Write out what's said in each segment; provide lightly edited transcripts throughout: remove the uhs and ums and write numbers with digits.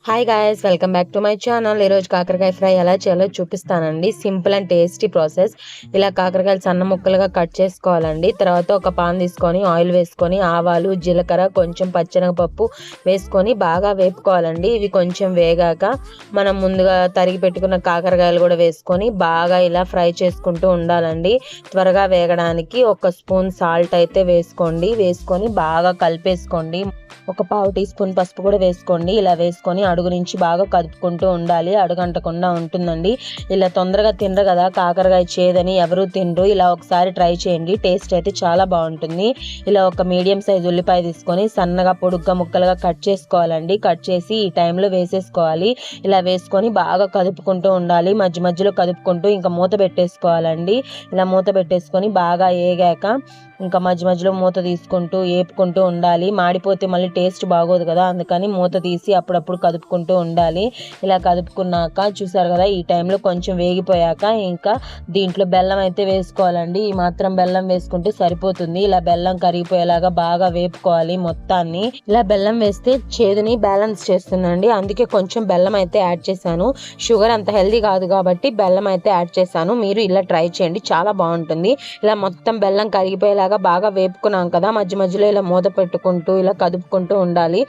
Hi guys, welcome back to my channel. ఈరోజు కాకరకాయ fry ఎలా చేయాలో చూపిస్తానండి. Simple and tasty process. ఇలా కాకరకాయలు సన్న ముక్కలుగా కట్ చేసుకోవాలండి. తర్వాత ఒక పాన్ తీసుకొని ఆయిల్ వేసుకొని ఆవాలు, జీలకర్ర, కొంచెం పచ్చెనగపప్పు వేసుకొని బాగా వేపుకోవాలండి. ఇవి కొంచెం వేగాక మనం ముందుగా తరిగి పెట్టుకున్న కాకరకాయలు కూడా వేసుకొని బాగా ఇలా ఫ్రై చేసుకుంటూ ఉండాలండి. త్వరగా వేగడానికి ఒక స్పూన్ సాల్ట్ అయితే వేసుకొని బాగా కలిపేసుకోండి. ఒక పావు టీ స్పూన్ పసుపు కూడా వేసుకోండి. ఇలా వేసుకొని అడుగు నుంచి బాగా కదుపుకుంటూ ఉండాలి, అడుగంటకుండా ఉంటుందండి. ఇలా తొందరగా తినరు కదా కాకరకాయ, చేదని ఎవరు తినరు. ఇలా ఒకసారి ట్రై చేయండి, టేస్ట్ అయితే చాలా బాగుంటుంది. ఇలా ఒక మీడియం సైజ్ ఉల్లిపాయ తీసుకొని సన్నగా పొడుగ్గా ముక్కలుగా కట్ చేసుకోవాలండి. కట్ చేసి ఈ టైంలో వేసేసుకోవాలి. ఇలా వేసుకొని బాగా కదుపుకుంటూ ఉండాలి, మధ్య మధ్యలో కదుపుకుంటూ ఇంకా మూత పెట్టేసుకోవాలండి. ఇలా మూత పెట్టేసుకొని బాగా ఏగాక ఇంకా మధ్య మధ్యలో మూత తీసుకుంటూ ఏపుకుంటూ ఉండాలి. మాడిపోతే మళ్ళీ టేస్ట్ బాగోదు కదా, అందుకని మూత తీసి అప్పుడప్పుడు కదుపుకుంటూ ఉండాలి. ఇలా కదుపుకున్నాక చూసారు కదా, ఈ టైంలో కొంచెం వేగిపోయాక ఇంకా దీంట్లో బెల్లం అయితే వేసుకోవాలండి. ఈ మాత్రం బెల్లం వేసుకుంటే సరిపోతుంది. ఇలా బెల్లం కరిగిపోయేలాగా బాగా వేపుకోవాలి మొత్తాన్ని. ఇలా బెల్లం వేస్తే చేదుని బ్యాలెన్స్ చేస్తుందండి, అందుకే కొంచెం బెల్లం అయితే యాడ్ చేశాను. షుగర్ అంత హెల్దీ కాదు కాబట్టి బెల్లం అయితే యాడ్ చేశాను. మీరు ఇలా ట్రై చేయండి, చాలా బాగుంటుంది. ఇలా మొత్తం బెల్లం కరిగిపోయేలాగా బాగా వేపుకున్నాం కదా, మధ్య మధ్యలో ఇలా మూత పెట్టుకుంటూ ఇలా కదుపుకుంటూ ఉండాలి.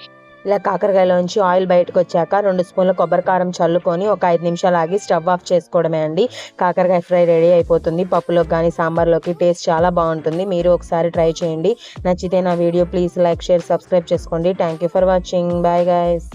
ఇలా కాకరకాయలోంచి ఆయిల్ బయటకు వచ్చాక 2 స్పూన్ల కొబ్బరి కారం చల్లుకొని ఒక 5 నిమిషాలు ఆగి స్టవ్ ఆఫ్ చేసుకోవడమే అండి. కాకరకాయ ఫ్రై రెడీ అయిపోతుంది. పప్పులోకి కానీ సాంబార్లోకి టేస్ట్ చాలా బాగుంటుంది. మీరు ఒకసారి ట్రై చేయండి. నచ్చితే నా video please like, share, subscribe చేసుకోండి. Thank you for watching. Bye guys.